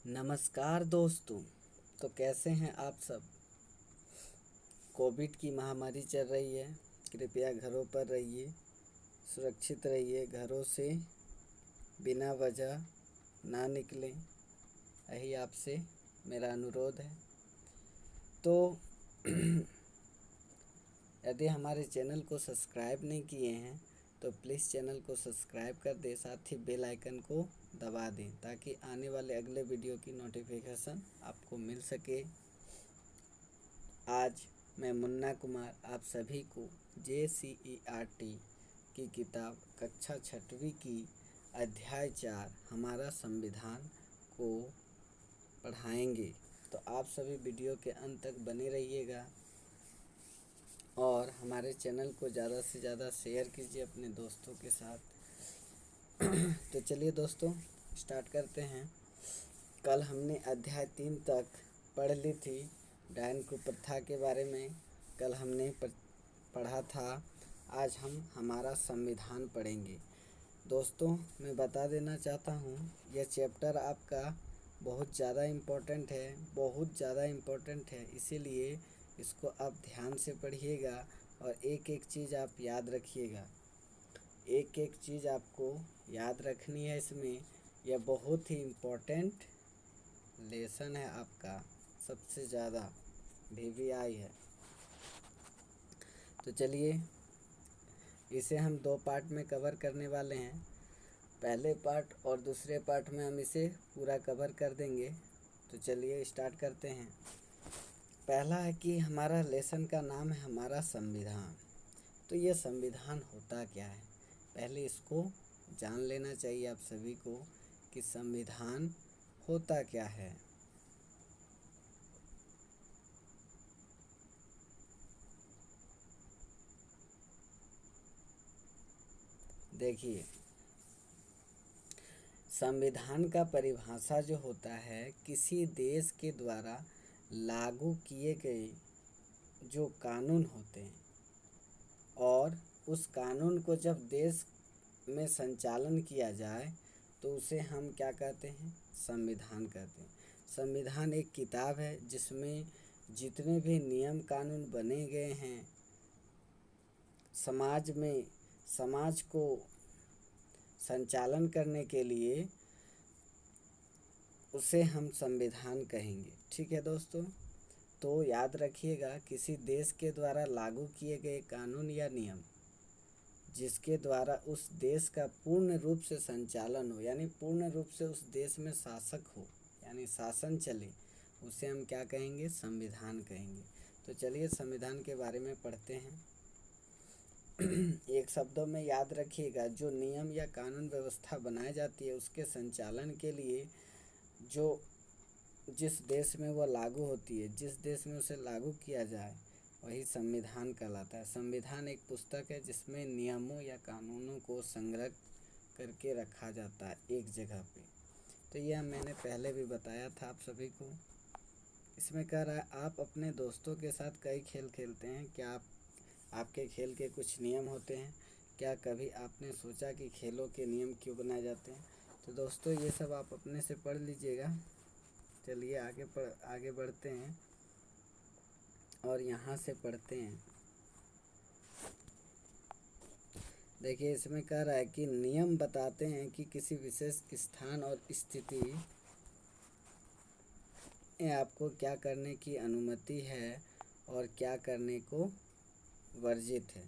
नमस्कार दोस्तों। तो कैसे हैं आप सब। कोविड की महामारी चल रही है। कृपया घरों पर रहिए, सुरक्षित रहिए, घरों से बिना वजह ना निकलें, यही आपसे मेरा अनुरोध है। तो यदि हमारे चैनल को सब्सक्राइब नहीं किए हैं तो प्लीज़ चैनल को सब्सक्राइब कर दें, साथ ही बेल आइकन को दबा दें ताकि आने वाले अगले वीडियो की नोटिफिकेशन आपको मिल सके। आज मैं मुन्ना कुमार आप सभी को JCERT की किताब कक्षा 6वीं की अध्याय 4 हमारा संविधान को पढ़ाएंगे। तो आप सभी वीडियो के अंत तक बने रहिएगा और हमारे चैनल को ज़्यादा से ज़्यादा शेयर कीजिए अपने दोस्तों के साथ। तो चलिए दोस्तों स्टार्ट करते हैं। कल हमने अध्याय 3 तक पढ़ ली थी। डायन कुप्रथा के बारे में कल हमने पढ़ा था। आज हम हमारा संविधान पढ़ेंगे। दोस्तों मैं बता देना चाहता हूँ यह चैप्टर आपका बहुत ज़्यादा इम्पोर्टेंट है, इसीलिए इसको आप ध्यान से पढ़िएगा और एक एक चीज़ आप याद रखिएगा। एक एक चीज़ आपको याद रखनी है इसमें। यह बहुत ही इम्पोर्टेंट लेसन है आपका, सबसे ज़्यादा VVI है। तो चलिए इसे हम 2 पार्ट में कवर करने वाले हैं। पहले पार्ट और दूसरे पार्ट में हम इसे पूरा कवर कर देंगे। तो चलिए स्टार्ट करते हैं। पहला है कि हमारा लेसन का नाम है हमारा संविधान। तो यह संविधान होता क्या है, पहले इसको जान लेना चाहिए आप सभी को कि संविधान होता क्या है। देखिए, संविधान का परिभाषा जो होता है किसी देश के द्वारा लागू किए गए जो कानून होते हैं और उस कानून को जब देश में संचालन किया जाए तो उसे हम क्या कहते हैं, संविधान कहते हैं। संविधान एक किताब है जिसमें जितने भी नियम कानून बने गए हैं समाज में, समाज को संचालन करने के लिए, उसे हम संविधान कहेंगे। ठीक है दोस्तों। तो याद रखिएगा किसी देश के द्वारा लागू किए गए कानून या नियम जिसके द्वारा उस देश का पूर्ण रूप से संचालन हो, यानी पूर्ण रूप से उस देश में शासक हो, यानी शासन चले, उसे हम क्या कहेंगे, संविधान कहेंगे। तो चलिए संविधान के बारे में पढ़ते हैं। एक शब्दों में याद रखिएगा, जो नियम या कानून व्यवस्था बनाई जाती है उसके संचालन के लिए जो जिस देश में वह लागू होती है, जिस देश में उसे लागू किया जाए वही संविधान कहलाता है। संविधान एक पुस्तक है जिसमें नियमों या कानूनों को संग्रह करके रखा जाता है एक जगह पे। तो यह मैंने पहले भी बताया था आप सभी को। इसमें कह रहा है आप अपने दोस्तों के साथ कई खेल खेलते हैं, क्या आपके खेल के कुछ नियम होते हैं? क्या कभी आपने सोचा कि खेलों के नियम क्यों बनाए जाते हैं? तो दोस्तों ये सब आप अपने से पढ़ लीजिएगा। चलिए आगे बढ़ते हैं और यहाँ से पढ़ते हैं। देखिए इसमें कह रहा है कि नियम बताते हैं कि किसी विशेष स्थान और स्थिति में आपको क्या करने की अनुमति है और क्या करने को वर्जित है।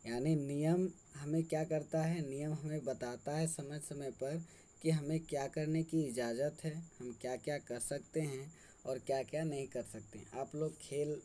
यानी नियम हमें क्या करता है, नियम हमें बताता है समय समय पर कि हमें क्या करने की इजाज़त है, हम क्या क्या कर सकते हैं और क्या क्या नहीं कर सकते हैं। आप लोग खेल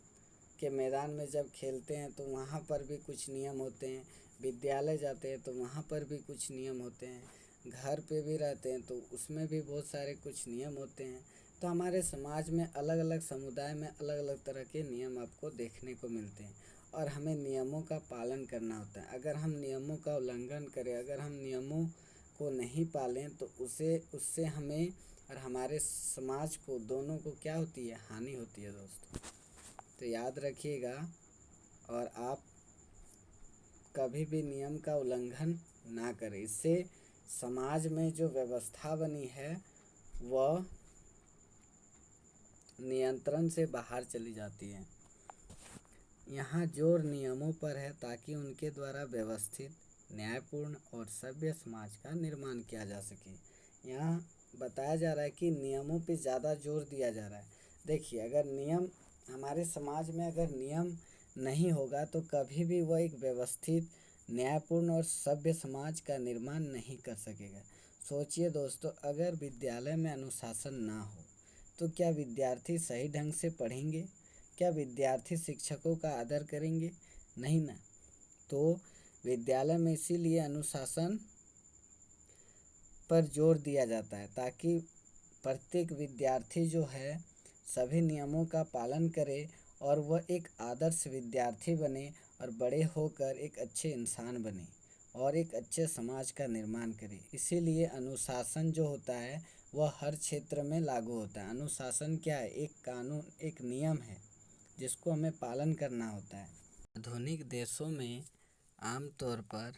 के मैदान में जब खेलते हैं तो वहाँ पर भी कुछ नियम होते हैं, विद्यालय जाते हैं तो वहाँ पर भी कुछ नियम होते हैं, घर पे भी रहते हैं तो उसमें भी बहुत सारे कुछ नियम होते हैं। तो हमारे समाज में अलग अलग समुदाय में अलग अलग तरह के नियम आपको देखने को मिलते हैं और हमें नियमों का पालन करना होता है। अगर हम नियमों का उल्लंघन करें, अगर हम नियमों को नहीं पालें तो उससे हमें और हमारे समाज को, दोनों को क्या होती है, हानि होती है दोस्तों। तो याद रखिएगा और आप कभी भी नियम का उल्लंघन ना करें। इससे समाज में जो व्यवस्था बनी है वह नियंत्रण से बाहर चली जाती है। यहाँ जोर नियमों पर है ताकि उनके द्वारा व्यवस्थित, न्यायपूर्ण और सभ्य समाज का निर्माण किया जा सके। यहाँ बताया जा रहा है कि नियमों पे ज़्यादा जोर दिया जा रहा है। देखिए, अगर नियम हमारे समाज में अगर नियम नहीं होगा तो कभी भी वह एक व्यवस्थित, न्यायपूर्ण और सभ्य समाज का निर्माण नहीं कर सकेगा। सोचिए दोस्तों, अगर विद्यालय में अनुशासन ना हो तो क्या विद्यार्थी सही ढंग से पढ़ेंगे? क्या विद्यार्थी शिक्षकों का आदर करेंगे? नहीं ना। तो विद्यालय में इसीलिए अनुशासन पर जोर दिया जाता है ताकि प्रत्येक विद्यार्थी जो है सभी नियमों का पालन करे और वह एक आदर्श विद्यार्थी बने और बड़े होकर एक अच्छे इंसान बने और एक अच्छे समाज का निर्माण करे। इसीलिए अनुशासन जो होता है वह हर क्षेत्र में लागू होता है। अनुशासन क्या है? एक कानून, एक नियम है जिसको हमें पालन करना होता है। आधुनिक देशों में आमतौर पर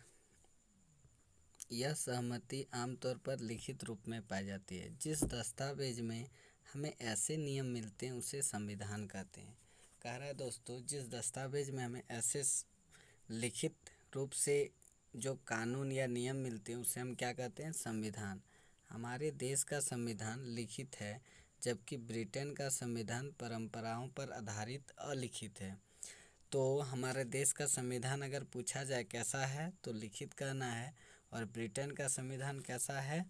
यह सहमति आमतौर पर लिखित रूप में पाई जाती है। जिस दस्तावेज में हमें ऐसे नियम मिलते हैं उसे संविधान कहते हैं। कह रहा है दोस्तों, जिस दस्तावेज में हमें ऐसे लिखित रूप से जो कानून या नियम मिलते हैं उसे हम क्या कहते हैं? संविधान। हमारे देश का संविधान लिखित है, जबकि ब्रिटेन का संविधान परंपराओं पर आधारित अलिखित है। तो हमारे देश का संविधान अगर पूछा जाए कैसा है तो लिखित कहना है, और ब्रिटेन का संविधान कैसा है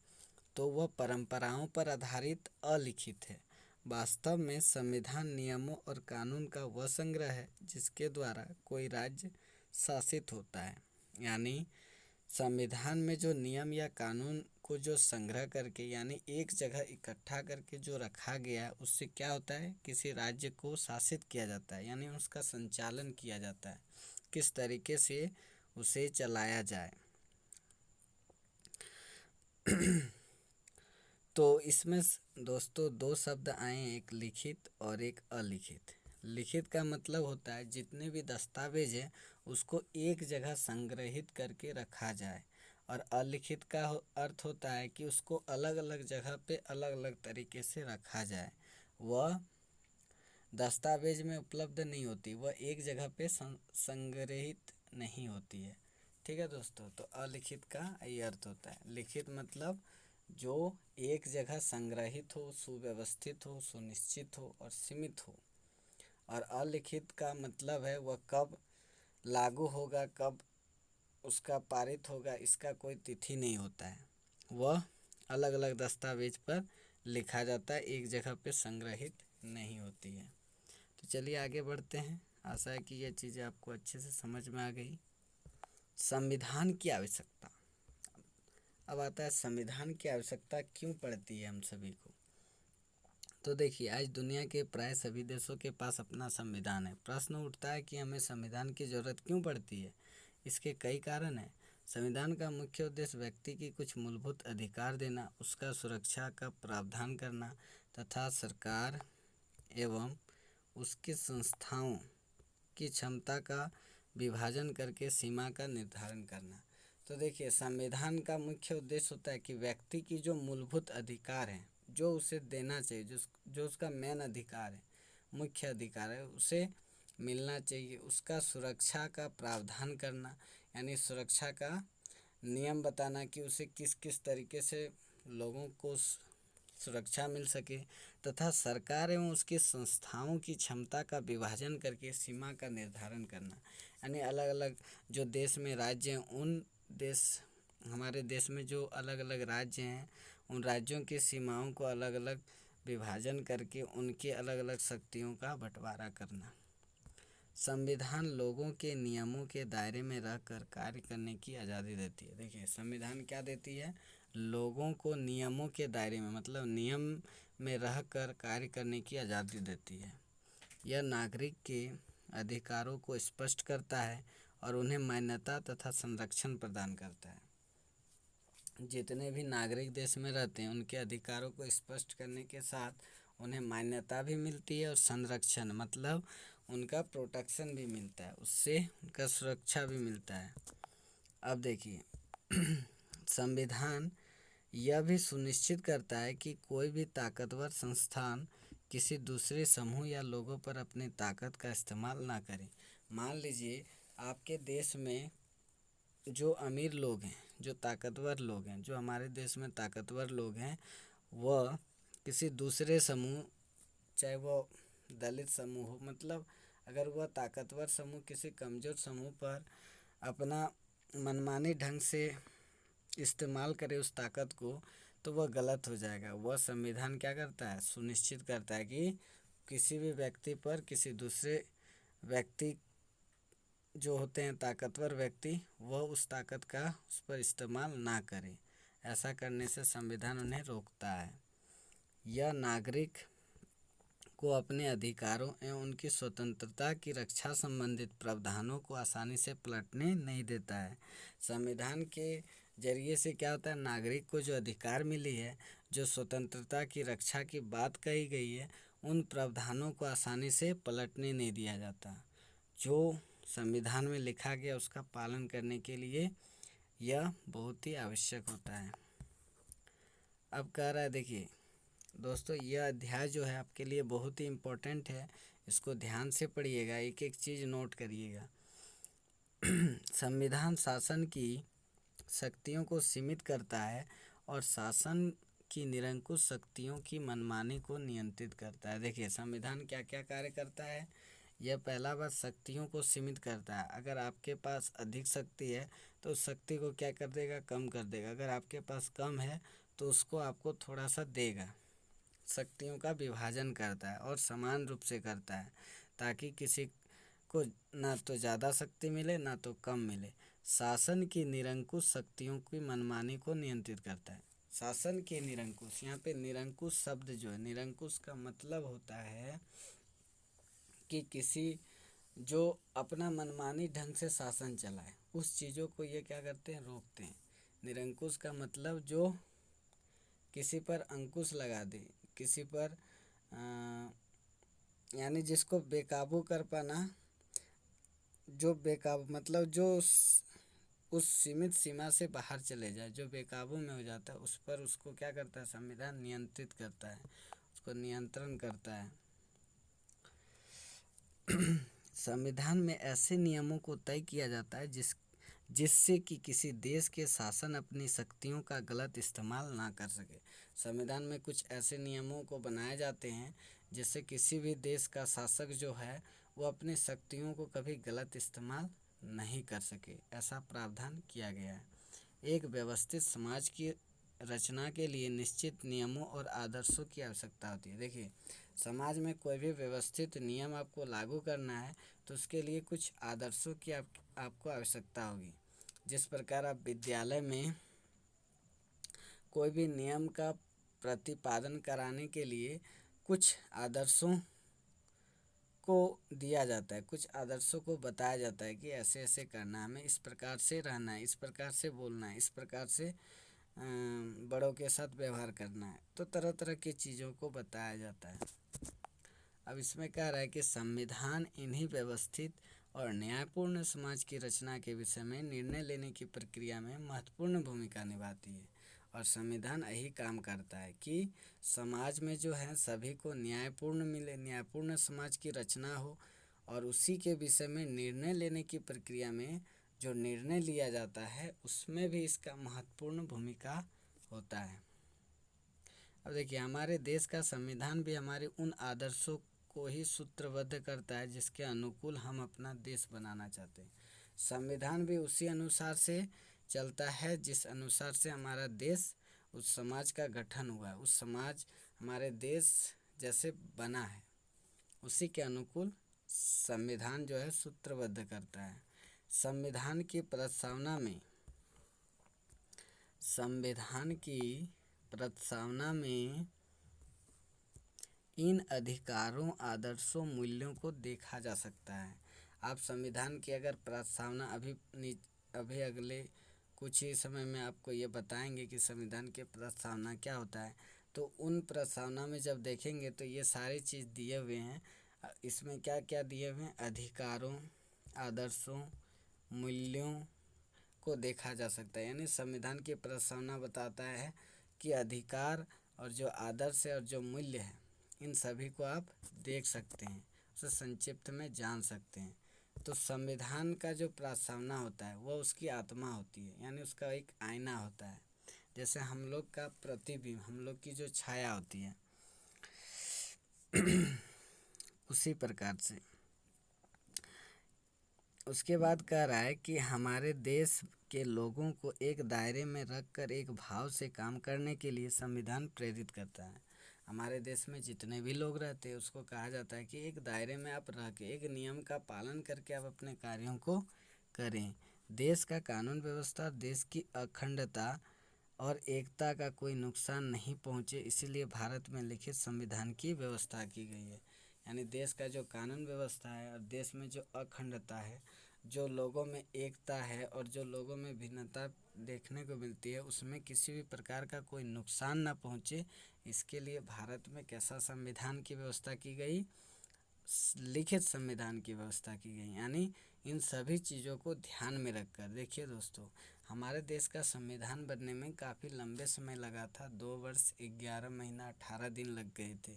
तो वह परंपराओं पर आधारित अलिखित है। वास्तव में संविधान नियमों और कानून का वह संग्रह है जिसके द्वारा कोई राज्य शासित होता है। यानी संविधान में जो नियम या कानून को जो संग्रह करके यानी एक जगह इकट्ठा करके जो रखा गया है उससे क्या होता है? किसी राज्य को शासित किया जाता है, यानी उसका संचालन किया जाता है, किस तरीके से उसे चलाया जाए। तो इसमें दोस्तों दो शब्द आए, एक लिखित और एक अलिखित। लिखित का मतलब होता है जितने भी दस्तावेज हैं उसको एक जगह संग्रहित करके रखा जाए, और अलिखित का अर्थ होता है कि उसको अलग अलग जगह पे अलग अलग तरीके से रखा जाए। वह दस्तावेज में उपलब्ध नहीं होती, वह एक जगह पे संग्रहित नहीं होती है। ठीक है दोस्तों, तो अलिखित का ये अर्थ होता है। लिखित मतलब जो एक जगह संग्रहित हो, सुव्यवस्थित हो, सुनिश्चित हो और सीमित हो। और अलिखित का मतलब है वह कब लागू होगा, कब उसका पारित होगा, इसका कोई तिथि नहीं होता है। वह अलग अलग दस्तावेज पर लिखा जाता है, एक जगह पे संग्रहित नहीं होती है। तो चलिए आगे बढ़ते हैं। आशा है कि ये चीज़ें आपको अच्छे से समझ में आ गई। संविधान की आवश्यकता। अब आता है संविधान की आवश्यकता क्यों पड़ती है हम सभी को। तो देखिए, आज दुनिया के प्राय सभी देशों के पास अपना संविधान है। प्रश्न उठता है कि हमें संविधान की ज़रूरत क्यों पड़ती है। इसके कई कारण हैं। संविधान का मुख्य उद्देश्य व्यक्ति की कुछ मूलभूत अधिकार देना, उसका सुरक्षा का प्रावधान करना तथा सरकार एवं उसकी संस्थाओं की क्षमता का विभाजन करके सीमा का निर्धारण करना। तो देखिए, संविधान का मुख्य उद्देश्य होता है कि व्यक्ति की जो मूलभूत अधिकार हैं, जो उसे देना चाहिए, जो उसका मेन अधिकार है, मुख्य अधिकार है, उसे मिलना चाहिए, उसका सुरक्षा का प्रावधान करना, यानी सुरक्षा का नियम बताना कि उसे किस किस तरीके से लोगों को सुरक्षा मिल सके, तथा सरकार एवं उसकी संस्थाओं की क्षमता का विभाजन करके सीमा का निर्धारण करना। यानी अलग अलग जो देश में राज्य हैं, उन देश हमारे देश में जो अलग अलग राज्य हैं उन राज्यों की सीमाओं को अलग अलग विभाजन करके उनके अलग अलग शक्तियों का बंटवारा करना। संविधान लोगों के नियमों के दायरे में रहकर कार्य करने की आज़ादी देती है। देखिए, संविधान क्या देती है? लोगों को नियमों के दायरे में, मतलब नियम में रहकर कार्य करने की आज़ादी देती है। यह नागरिक के अधिकारों को स्पष्ट करता है और उन्हें मान्यता तथा संरक्षण प्रदान करता है। जितने भी नागरिक देश में रहते हैं उनके अधिकारों को स्पष्ट करने के साथ उन्हें मान्यता भी मिलती है और संरक्षण मतलब उनका प्रोटेक्शन भी मिलता है, उससे उनका सुरक्षा भी मिलता है। अब देखिए संविधान यह भी सुनिश्चित करता है कि कोई भी ताकतवर संस्थान किसी दूसरे समूह या लोगों पर अपनी ताकत का इस्तेमाल ना करें। मान लीजिए आपके देश में जो अमीर लोग हैं, जो ताकतवर लोग हैं, जो हमारे देश में ताकतवर लोग हैं, वह किसी दूसरे समूह, चाहे वो दलित समूह हो, मतलब अगर वह ताकतवर समूह किसी कमज़ोर समूह पर अपना मनमानी ढंग से इस्तेमाल करे उस ताकत को, तो वह गलत हो जाएगा। वह संविधान क्या करता है, सुनिश्चित करता है कि किसी भी व्यक्ति पर किसी दूसरे व्यक्ति जो होते हैं ताकतवर व्यक्ति, वह उस ताकत का उस पर इस्तेमाल ना करें। ऐसा करने से संविधान उन्हें रोकता है। यह नागरिक को अपने अधिकारों एवं उनकी स्वतंत्रता की रक्षा संबंधित प्रावधानों को आसानी से पलटने नहीं देता है। संविधान के जरिए से क्या होता है, नागरिक को जो अधिकार मिली है, जो स्वतंत्रता की रक्षा की बात कही गई है, उन प्रावधानों को आसानी से पलटने नहीं दिया जाता। जो संविधान में लिखा गया उसका पालन करने के लिए यह बहुत ही आवश्यक होता है। अब कह रहा है, देखिए दोस्तों, यह अध्याय जो है आपके लिए बहुत ही इम्पोर्टेंट है, इसको ध्यान से पढ़िएगा, एक एक चीज़ नोट करिएगा। संविधान शासन की शक्तियों को सीमित करता है और शासन की निरंकुश शक्तियों की मनमानी को नियंत्रित करता है। देखिए संविधान क्या क्या कार्य करता है। यह पहला बात, शक्तियों को सीमित करता है। अगर आपके पास अधिक शक्ति है तो उस शक्ति को क्या कर देगा, कम कर देगा। अगर आपके पास कम है तो उसको आपको थोड़ा सा देगा। शक्तियों का विभाजन करता है और समान रूप से करता है, ताकि किसी को ना तो ज़्यादा शक्ति मिले ना तो कम मिले। शासन की निरंकुश शक्तियों की मनमानी को नियंत्रित करता है। शासन के निरंकुश, यहाँ पे निरंकुश शब्द जो है, निरंकुश का मतलब होता है कि किसी जो अपना मनमानी ढंग से शासन चलाए, उस चीज़ों को ये क्या करते हैं, रोकते हैं। निरंकुश का मतलब जो किसी पर अंकुश लगा दे, किसी पर यानी जिसको बेकाबू कर पाना, जो बेकाबू मतलब जो उस सीमित सीमा से बाहर चले जाए, जो बेकाबू में हो जाता है, उस पर उसको क्या करता है, संविधान नियंत्रित करता है, उसको नियंत्रण करता है। संविधान में ऐसे नियमों को तय किया जाता है जिससे कि किसी देश के शासन अपनी शक्तियों का गलत इस्तेमाल ना कर सके। संविधान में कुछ ऐसे नियमों को बनाए जाते हैं जिससे किसी भी देश का शासक जो है वो अपनी शक्तियों को कभी गलत इस्तेमाल नहीं कर सके, ऐसा प्रावधान किया गया है। एक व्यवस्थित समाज की रचना के लिए निश्चित नियमों और आदर्शों की आवश्यकता होती है। देखिए समाज में कोई भी व्यवस्थित नियम आपको लागू करना है तो उसके लिए कुछ आदर्शों की आपको आवश्यकता होगी। जिस प्रकार आप विद्यालय में कोई भी नियम का प्रतिपादन कराने के लिए कुछ आदर्शों को दिया जाता है, कुछ आदर्शों को बताया जाता है कि ऐसे ऐसे करना है, हमें इस प्रकार से रहना है, इस प्रकार से बोलना है, इस प्रकार से बड़ों के साथ व्यवहार करना है, तो तरह तरह की चीज़ों को बताया जाता है। अब इसमें कह रहा है कि संविधान इन्हीं व्यवस्थित और न्यायपूर्ण समाज की रचना के विषय में निर्णय लेने की प्रक्रिया में महत्वपूर्ण भूमिका निभाती है। और संविधान यही काम करता है कि समाज में जो है सभी को न्यायपूर्ण मिले, न्यायपूर्ण समाज की रचना हो, और उसी के विषय में निर्णय लेने की प्रक्रिया में जो निर्णय लिया जाता है उसमें भी इसका महत्वपूर्ण भूमिका होता है। अब देखिए हमारे देश का संविधान भी हमारे उन आदर्शों को ही सूत्रबद्ध करता है जिसके अनुकूल हम अपना देश बनाना चाहते हैं। संविधान भी उसी अनुसार से चलता है जिस अनुसार से हमारा देश, उस समाज का गठन हुआ है, उस समाज हमारे देश जैसे बना है उसी के अनुकूल संविधान जो है सूत्रबद्ध करता है। संविधान की प्रस्तावना में इन अधिकारों, आदर्शों, मूल्यों को देखा जा सकता है। आप संविधान की अगर प्रस्तावना अभी अगले कुछ ही समय में आपको ये बताएंगे कि संविधान की प्रस्तावना क्या होता है, तो उन प्रस्तावना में जब देखेंगे तो ये सारी चीज़ दिए हुए हैं। इसमें क्या क्या दिए हुए हैं, अधिकारों, आदर्शों, मूल्यों को देखा जा सकता है। यानी संविधान की प्रस्तावना बताता है कि अधिकार और जो आदर्श है और जो मूल्य है इन सभी को आप देख सकते हैं, उसे संक्षिप्त में जान सकते हैं। तो संविधान का जो प्रस्तावना होता है वह उसकी आत्मा होती है, यानी उसका एक आईना होता है। जैसे हम लोग का प्रतिबिंब, हम लोग की जो छाया होती है उसी प्रकार से उसके बाद कह रहा है कि हमारे देश के लोगों को एक दायरे में रखकर एक भाव से काम करने के लिए संविधान प्रेरित करता है। हमारे देश में जितने भी लोग रहते हैं उसको कहा जाता है कि एक दायरे में आप रह के एक नियम का पालन करके आप अपने कार्यों को करें। देश का कानून व्यवस्था, देश की अखंडता और एकता का कोई नुकसान नहीं पहुंचे, इसीलिए भारत में लिखित संविधान की व्यवस्था की गई है। यानी देश का जो कानून व्यवस्था है और देश में जो अखंडता है, जो लोगों में एकता है और जो लोगों में भिन्नता देखने को मिलती है, उसमें किसी भी प्रकार का कोई नुकसान ना पहुंचे, इसके लिए भारत में कैसा संविधान की व्यवस्था की गई, लिखित संविधान की व्यवस्था की गई। यानी इन सभी चीज़ों को ध्यान में रखकर देखिए दोस्तों, हमारे देश का संविधान बनने में काफ़ी लंबे समय लगा था। 2 वर्ष 11 महीना 18 दिन लग गए थे।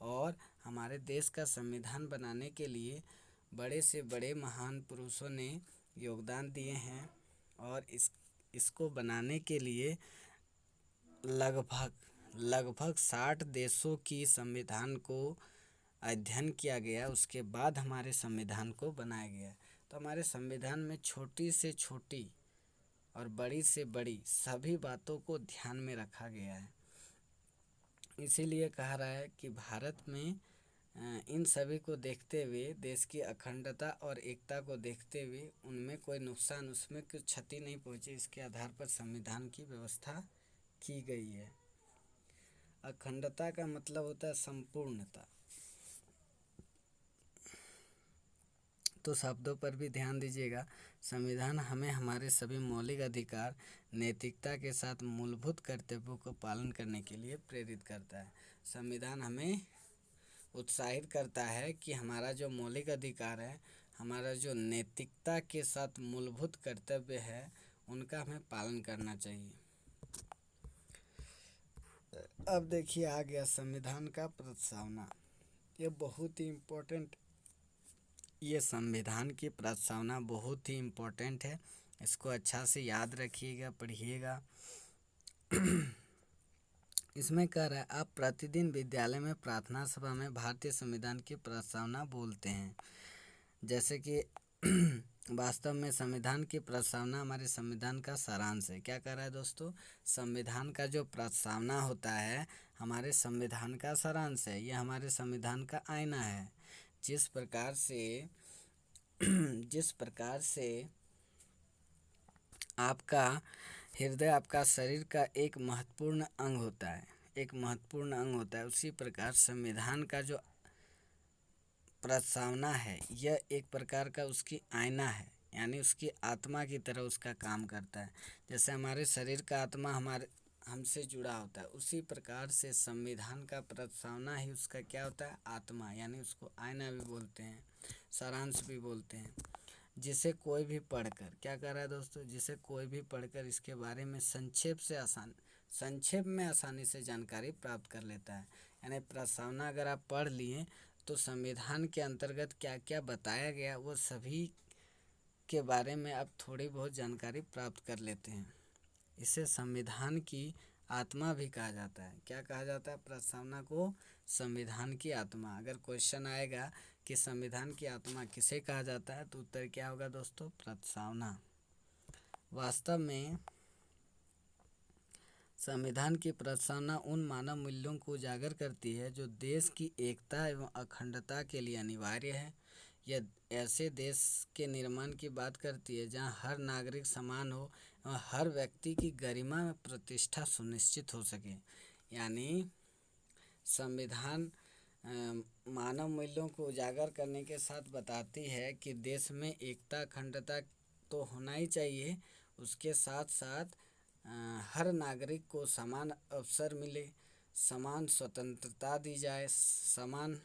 और हमारे देश का संविधान बनाने के लिए बड़े से बड़े महान पुरुषों ने योगदान दिए हैं। और इसको बनाने के लिए लगभग 60 देशों की संविधान को अध्ययन किया गया, उसके बाद हमारे संविधान को बनाया गया। तो हमारे संविधान में छोटी से छोटी और बड़ी से बड़ी सभी बातों को ध्यान में रखा गया है। इसीलिए कहा रहा है कि भारत में इन सभी को देखते हुए, देश की अखंडता और एकता को देखते हुए उनमें कोई नुकसान, उसमें कोई क्षति नहीं पहुंचे, इसके आधार पर संविधान की व्यवस्था की गई है। अखंडता का मतलब होता है संपूर्णता। तो शब्दों पर भी ध्यान दीजिएगा। संविधान हमें हमारे सभी मौलिक अधिकार, नैतिकता के साथ मूलभूत कर्तव्यों को पालन करने के लिए प्रेरित करता है। संविधान हमें उत्साहित करता है कि हमारा जो मौलिक अधिकार है, हमारा जो नैतिकता के साथ मूलभूत कर्तव्य है, उनका हमें पालन करना चाहिए। अब देखिए आ गया संविधान का प्रस्तावना। ये बहुत ही इम्पोर्टेंट, ये संविधान की प्रस्तावना बहुत ही इम्पोर्टेंट है। इसको अच्छा से याद रखिएगा, पढ़िएगा। इसमें कह रहा है आप प्रतिदिन विद्यालय में प्रार्थना सभा में भारतीय संविधान की प्रस्तावना बोलते हैं। जैसे कि वास्तव में संविधान की प्रस्तावना हमारे संविधान का सारांश है। क्या कह रहा है दोस्तों, संविधान का जो प्रस्तावना होता है हमारे संविधान का सारांश है। यह हमारे संविधान का आईना है। जिस प्रकार से आपका हृदय आपका शरीर का एक महत्वपूर्ण अंग होता है, उसी प्रकार संविधान का जो प्रस्तावना है यह एक प्रकार का उसकी आईना है, यानी उसकी आत्मा की तरह उसका काम करता है। जैसे हमारे शरीर का आत्मा हमसे जुड़ा होता है, उसी प्रकार से संविधान का प्रस्तावना ही उसका क्या होता है, आत्मा। यानी उसको आईना भी बोलते हैं, सारांश भी बोलते हैं। जिसे कोई भी पढ़कर, क्या कर रहा है दोस्तों, जिसे कोई भी पढ़कर इसके बारे में संक्षेप में आसानी से जानकारी प्राप्त कर लेता है। यानी प्रस्तावना अगर आप पढ़ लिए तो संविधान के अंतर्गत क्या क्या बताया गया वो सभी के बारे में आप थोड़ी बहुत जानकारी प्राप्त कर लेते हैं। इसे संविधान की आत्मा भी कहा जाता है। क्या कहा जाता है प्रस्तावना को, संविधान की आत्मा। अगर क्वेश्चन आएगा कि संविधान की आत्मा किसे कहा जाता है तो उत्तर क्या होगा दोस्तों, प्रस्तावना। वास्तव में संविधान की प्रस्तावना उन मानव मूल्यों को उजागर करती है जो देश की एकता एवं अखंडता के लिए अनिवार्य है। यह ऐसे देश के निर्माण की बात करती है जहां हर नागरिक समान हो और हर व्यक्ति की गरिमा में प्रतिष्ठा सुनिश्चित हो सके। यानी संविधान मानव मूल्यों को उजागर करने के साथ बताती है कि देश में एकता अखंडता तो होना ही चाहिए, उसके साथ साथ हर नागरिक को समान अवसर मिले, समान स्वतंत्रता दी जाए, समान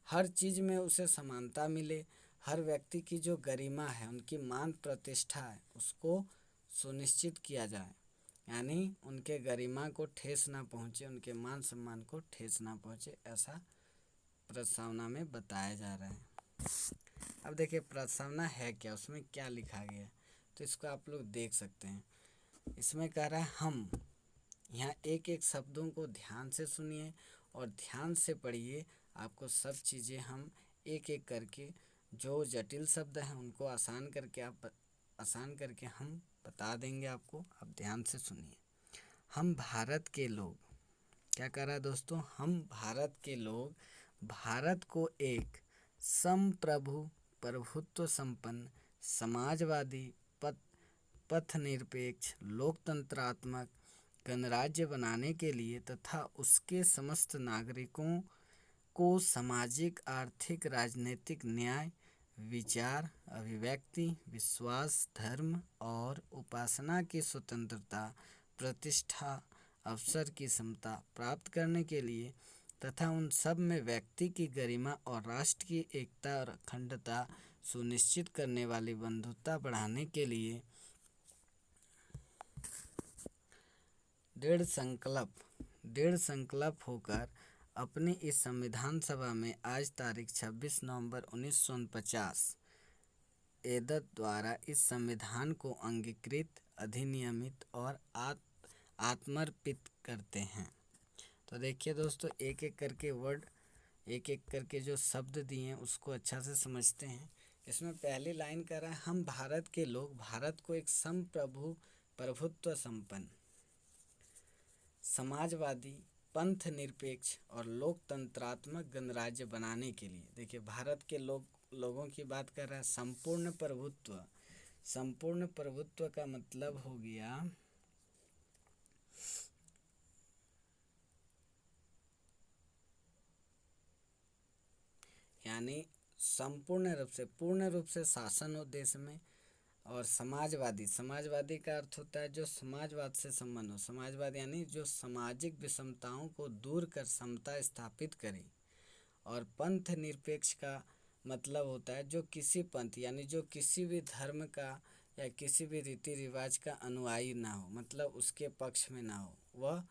हर चीज़ में उसे समानता मिले। हर व्यक्ति की जो गरिमा है, उनकी मान प्रतिष्ठा है, उसको सुनिश्चित किया जाए। यानी उनके गरिमा को ठेस ना पहुँचे, उनके मान सम्मान को ठेस ना पहुँचे, ऐसा प्रस्तावना में बताया जा रहा है। अब देखिए प्रस्तावना है क्या, उसमें क्या लिखा गया है, तो इसको आप लोग देख सकते हैं। इसमें कह रहा है हम, यहाँ एक एक शब्दों को ध्यान से सुनिए और ध्यान से पढ़िए। आपको सब चीज़ें हम एक एक करके, जो जटिल शब्द हैं उनको आसान करके हम बता देंगे आपको। आप ध्यान से सुनिए। हम भारत के लोग, क्या कर रहा है दोस्तों, हम भारत के लोग भारत को एक संप्रभु, प्रभुत्व संपन्न, समाजवादी, पथ निरपेक्ष, लोकतंत्रात्मक गणराज्य बनाने के लिए तथा उसके समस्त नागरिकों को सामाजिक, आर्थिक, राजनीतिक न्याय, विचार, अभिव्यक्ति, विश्वास, धर्म और उपासना की स्वतंत्रता, प्रतिष्ठा, अवसर की समता प्राप्त करने के लिए तथा उन सब में व्यक्ति की गरिमा और राष्ट्र की एकता और अखंडता सुनिश्चित करने वाली बंधुता बढ़ाने के लिए दृढ़ संकल्प होकर अपनी इस संविधान सभा में आज तारीख 26 नवंबर 1949 एदत द्वारा इस संविधान को अंगीकृत, अधिनियमित और आत्मर्पित करते हैं। तो देखिए दोस्तों, एक एक करके वर्ड, एक एक करके जो शब्द दिए हैं उसको अच्छा से समझते हैं। इसमें पहली लाइन कह रहा है हम भारत के लोग भारत को एक संप्रभु, प्रभुत्व संपन्न, समाजवादी, पंथ निरपेक्ष और लोकतंत्रात्मक गणराज्य बनाने के लिए। देखिए भारत के लोगों की बात कर रहा है। संपूर्ण प्रभुत्व, संपूर्ण प्रभुत्व का मतलब हो गया यानी पूर्ण रूप से शासन हो देश में। और समाजवादी का अर्थ होता है जो समाजवाद से संबंध हो। समाजवाद यानी जो सामाजिक विषमताओं को दूर कर समता स्थापित करे। और पंथ निरपेक्ष का मतलब होता है जो किसी पंथ यानी जो किसी भी धर्म का या किसी भी रीति रिवाज का अनुयायी ना हो, मतलब उसके पक्ष में ना हो, वह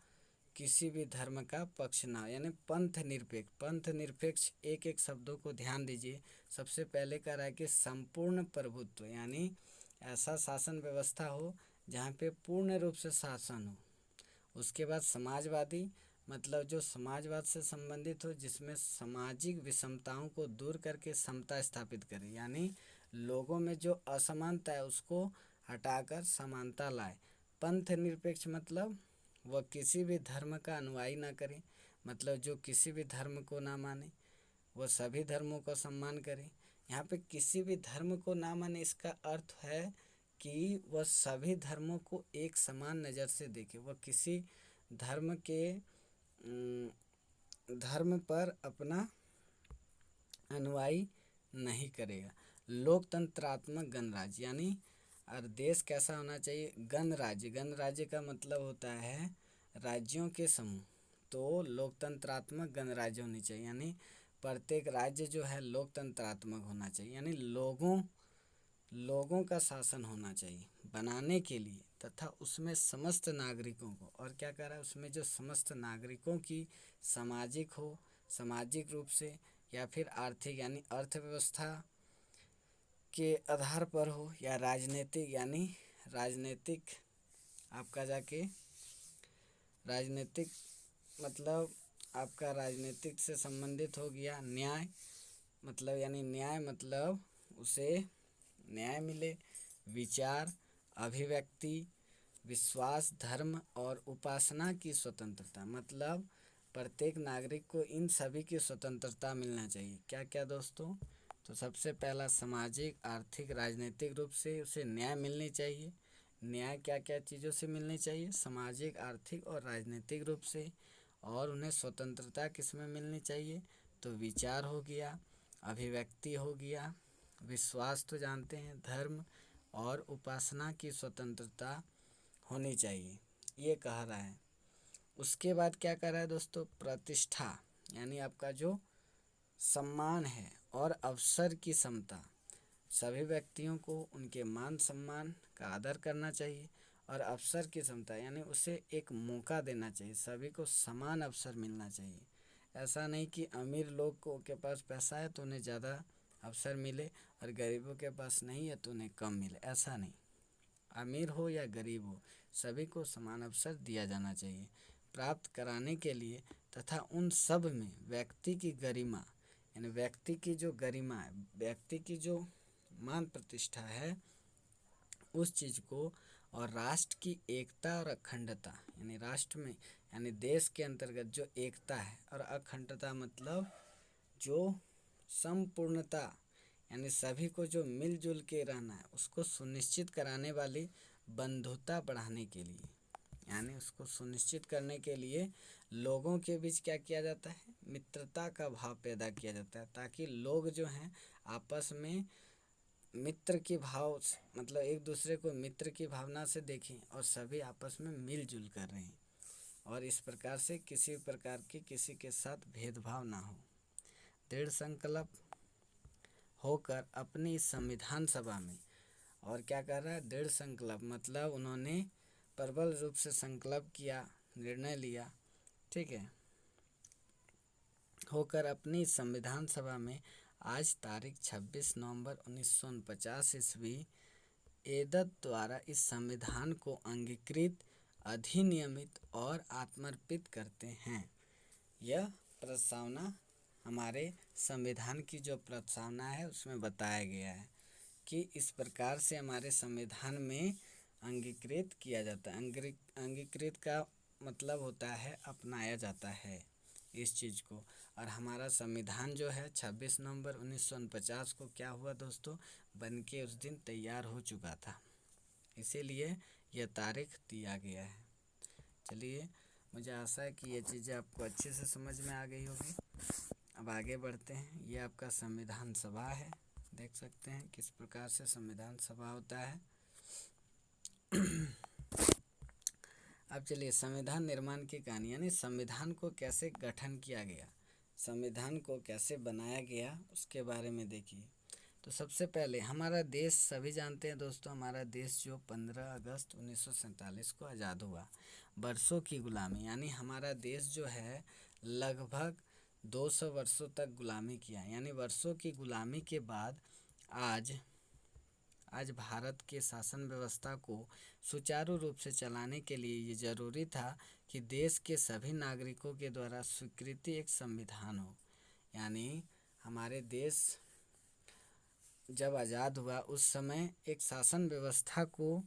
किसी भी धर्म का पक्ष ना हो, यानी पंथ निरपेक्ष। पंथ निरपेक्ष एक एक शब्दों को ध्यान दीजिए। सबसे पहले कह रहा है कि संपूर्ण प्रभुत्व, यानी ऐसा शासन व्यवस्था हो जहाँ पे पूर्ण रूप से शासन हो। उसके बाद समाजवादी, मतलब जो समाजवाद से संबंधित हो, जिसमें सामाजिक विषमताओं को दूर करके समता स्थापित करे, यानी लोगों में जो असमानता है उसको हटाकर समानता लाए। पंथ निरपेक्ष मतलब वह किसी भी धर्म का अनुयायी ना करे, मतलब जो किसी भी धर्म को ना माने, वह सभी धर्मों का सम्मान करे। यहाँ पे किसी भी धर्म को ना माने, इसका अर्थ है कि वह सभी धर्मों को एक समान नज़र से देखे। वह किसी धर्म पर अपना अनुयायी नहीं करेगा। लोकतंत्रात्मक गणराज्य, यानी और देश कैसा होना चाहिए, गणराज्य का मतलब होता है राज्यों के समूह। तो लोकतंत्रात्मक गणराज्य होनी चाहिए, यानी प्रत्येक राज्य जो है लोकतंत्रात्मक होना चाहिए, यानी लोगों का शासन होना चाहिए बनाने के लिए तथा उसमें समस्त नागरिकों को, और क्या कह रहा है, उसमें जो समस्त नागरिकों की सामाजिक रूप से या फिर आर्थिक यानी अर्थव्यवस्था के आधार पर हो, या राजनीतिक यानी राजनीतिक मतलब आपका राजनीतिक से संबंधित हो गया। न्याय मतलब उसे न्याय मिले। विचार, अभिव्यक्ति, विश्वास, धर्म और उपासना की स्वतंत्रता, मतलब प्रत्येक नागरिक को इन सभी की स्वतंत्रता मिलना चाहिए। क्या क्या दोस्तों, तो सबसे पहला सामाजिक, आर्थिक, राजनीतिक रूप से उसे न्याय मिलनी चाहिए। न्याय क्या क्या चीज़ों से मिलनी चाहिए, सामाजिक, आर्थिक और राजनीतिक रूप से। और उन्हें स्वतंत्रता किस में मिलनी चाहिए, तो विचार हो गया, अभिव्यक्ति हो गया, विश्वास तो जानते हैं, धर्म और उपासना की स्वतंत्रता होनी चाहिए, ये कह रहा है। उसके बाद क्या कह रहा है दोस्तों, प्रतिष्ठा यानी आपका जो सम्मान है और अवसर की समता, सभी व्यक्तियों को उनके मान सम्मान का आदर करना चाहिए। और अवसर की क्षमता, यानी उसे एक मौका देना चाहिए, सभी को समान अवसर मिलना चाहिए। ऐसा नहीं कि अमीर लोग को के पास पैसा है तो उन्हें ज़्यादा अवसर मिले और गरीबों के पास नहीं है तो उन्हें कम मिले, ऐसा नहीं। अमीर हो या गरीब हो, सभी को समान अवसर दिया जाना चाहिए प्राप्त कराने के लिए, तथा उन सब में व्यक्ति की गरिमा, यानी व्यक्ति की जो गरिमा है, व्यक्ति की जो मान प्रतिष्ठा है, उस चीज़ को, और राष्ट्र की एकता और अखंडता, यानी राष्ट्र में, यानी देश के अंतर्गत जो एकता है, और अखंडता मतलब जो संपूर्णता, यानी सभी को जो मिलजुल के रहना है, उसको सुनिश्चित कराने वाली बंधुता बढ़ाने के लिए, यानी उसको सुनिश्चित करने के लिए लोगों के बीच क्या किया जाता है, मित्रता का भाव पैदा किया जाता है, ताकि लोग जो हैं आपस में मित्र की भाव, मतलब एक दूसरे को मित्र की भावना से देखें और सभी आपस में मिलजुल कर रहें, और इस प्रकार से किसी प्रकार की किसी के साथ भेदभाव ना हो। दृढ़ संकल्प होकर अपनी संविधान सभा में, और क्या कर रहा है, दृढ़ संकल्प मतलब उन्होंने प्रबल रूप से संकल्प किया, निर्णय लिया, ठीक है, होकर अपनी संविधान सभा में आज तारीख 26 नवंबर 1949 ईस्वी एदत द्वारा इस संविधान को अंगीकृत, अधिनियमित और आत्मर्पित करते हैं। यह प्रस्तावना हमारे संविधान की जो प्रस्तावना है उसमें बताया गया है कि इस प्रकार से हमारे संविधान में अंगीकृत किया जाता है। अंगीकृत का मतलब होता है अपनाया जाता है इस चीज़ को। और हमारा संविधान जो है 26 नवंबर 1949 को क्या हुआ दोस्तों, बन के उस दिन तैयार हो चुका था, इसीलिए यह तारीख दिया गया है। चलिए, मुझे आशा है कि ये चीज़ें आपको अच्छे से समझ में आ गई होगी। अब आगे बढ़ते हैं। ये आपका संविधान सभा है, देख सकते हैं किस प्रकार से संविधान सभा होता है। अब चलिए, संविधान निर्माण की कहानी, यानी संविधान को कैसे गठन किया गया, संविधान को कैसे बनाया गया, उसके बारे में देखिए। तो सबसे पहले हमारा देश, सभी जानते हैं दोस्तों, हमारा देश जो 15 अगस्त 1947 को आज़ाद हुआ, वर्षों की गुलामी, यानी हमारा देश जो है लगभग 200 वर्षों तक गुलामी किया, यानी वर्षों की गुलामी के बाद आज भारत के शासन व्यवस्था को सुचारू रूप से चलाने के लिए ये ज़रूरी था कि देश के सभी नागरिकों के द्वारा स्वीकृति एक संविधान हो। यानी हमारे देश जब आज़ाद हुआ उस समय एक शासन व्यवस्था को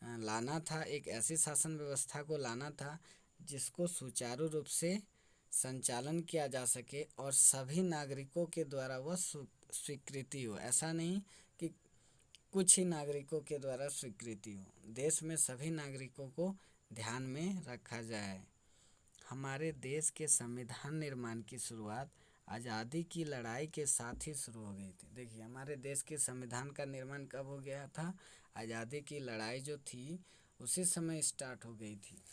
लाना था, एक ऐसी शासन व्यवस्था को लाना था जिसको सुचारू रूप से संचालन किया जा सके और सभी नागरिकों के द्वारा वह स्वीकृति हो। ऐसा नहीं कि कुछ ही नागरिकों के द्वारा स्वीकृति हो, देश में सभी नागरिकों को ध्यान में रखा जाए। हमारे देश के संविधान निर्माण की शुरुआत आज़ादी की लड़ाई के साथ ही शुरू हो गई थी। देखिए, हमारे देश के संविधान का निर्माण कब हो गया था, आज़ादी की लड़ाई जो थी उसी समय स्टार्ट हो गई थी।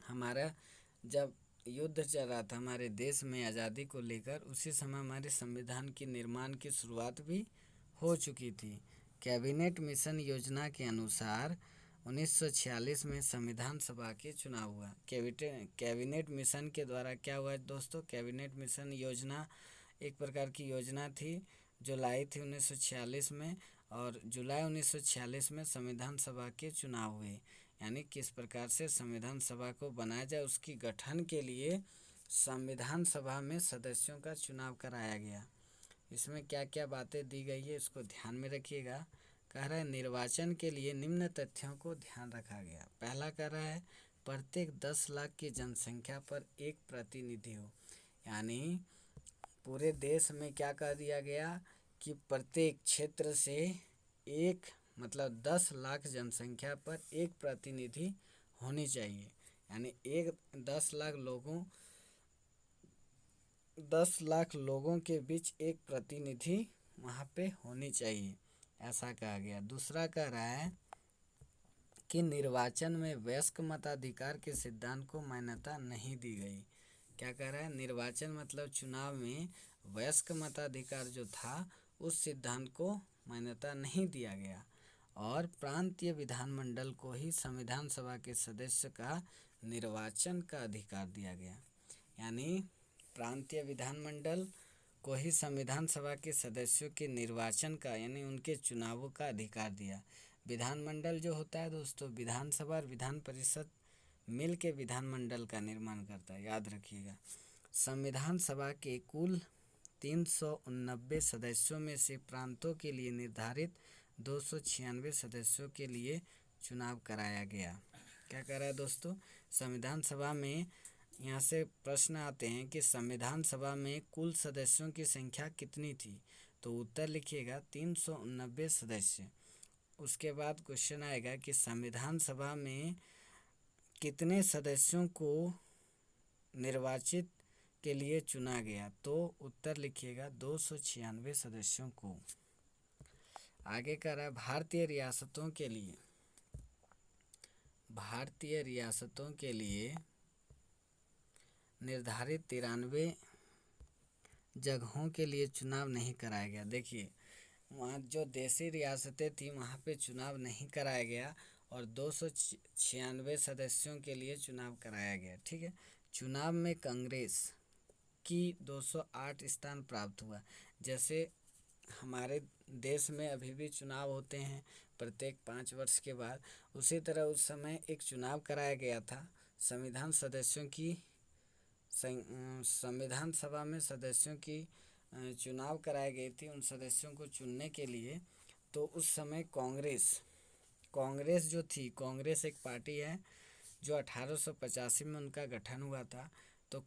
हमारा जब युद्ध चल रहा था हमारे देश में आज़ादी को लेकर, उसी समय हमारे संविधान की निर्माण की शुरुआत भी हो चुकी थी। कैबिनेट मिशन योजना के अनुसार 1946 में संविधान सभा के चुनाव हुआ। कैबिनेट मिशन के द्वारा क्या हुआ दोस्तों, कैबिनेट मिशन योजना एक प्रकार की योजना थी जो लाई थी 1946 में, और जुलाई 1946 में संविधान सभा के चुनाव हुए। यानी किस प्रकार से संविधान सभा को बनाया जाए, उसकी गठन के लिए संविधान सभा में सदस्यों का चुनाव कराया गया। इसमें क्या क्या बातें दी गई है इसको ध्यान में रखिएगा। कह रहा है निर्वाचन के लिए निम्न तथ्यों को ध्यान रखा गया। पहला कह रहा है प्रत्येक 10 लाख की जनसंख्या पर एक प्रतिनिधि हो, यानी पूरे देश में क्या कर दिया गया कि प्रत्येक क्षेत्र से एक, मतलब 10 लाख जनसंख्या पर एक प्रतिनिधि होनी चाहिए। यानी 10 लाख लोगों के बीच एक प्रतिनिधि वहाँ पे होनी चाहिए, ऐसा कहा गया। दूसरा कह रहा है कि निर्वाचन में वयस्क मताधिकार के सिद्धांत को मान्यता नहीं दी गई। क्या कह रहा है, निर्वाचन मतलब चुनाव में वयस्क मताधिकार जो था उस सिद्धांत को मान्यता नहीं दिया गया। और प्रांतीय विधानमंडल को ही संविधान सभा के सदस्य का निर्वाचन का अधिकार दिया गया। यानी प्रांतीय विधानमंडल को ही संविधान सभा के सदस्यों के निर्वाचन का यानी उनके चुनावों का अधिकार दिया। विधानमंडल जो होता है दोस्तों, विधानसभा और विधान परिषद मिल के विधानमंडल का निर्माण करता है, याद रखिएगा। संविधान सभा के कुल 389 सदस्यों में से प्रांतों के लिए निर्धारित 296 सदस्यों के लिए चुनाव कराया गया। क्या कह रहा है दोस्तों, संविधान सभा में यहाँ से प्रश्न आते हैं कि संविधान सभा में कुल सदस्यों की संख्या कितनी थी, तो उत्तर लिखिएगा 389 सदस्य। उसके बाद क्वेश्चन आएगा कि संविधान सभा में कितने सदस्यों को निर्वाचित के लिए चुना गया, तो उत्तर लिखिएगा 296 सदस्यों को। आगे कह रहा है भारतीय रियासतों के लिए निर्धारित 93 जगहों के लिए चुनाव नहीं कराया गया। देखिए वहाँ जो देशी रियासतें थी वहाँ पे चुनाव नहीं कराया गया और 296 सदस्यों के लिए चुनाव कराया गया। ठीक है, चुनाव में कांग्रेस की 208 स्थान प्राप्त हुआ। जैसे हमारे देश में अभी भी चुनाव होते हैं प्रत्येक 5 वर्ष के बाद, उसी तरह उस समय एक चुनाव कराया गया था संविधान सभा में सदस्यों की चुनाव कराई गई थी उन सदस्यों को चुनने के लिए। तो उस समय कांग्रेस जो थी, कांग्रेस एक पार्टी है जो 1885 में उनका गठन हुआ था। तो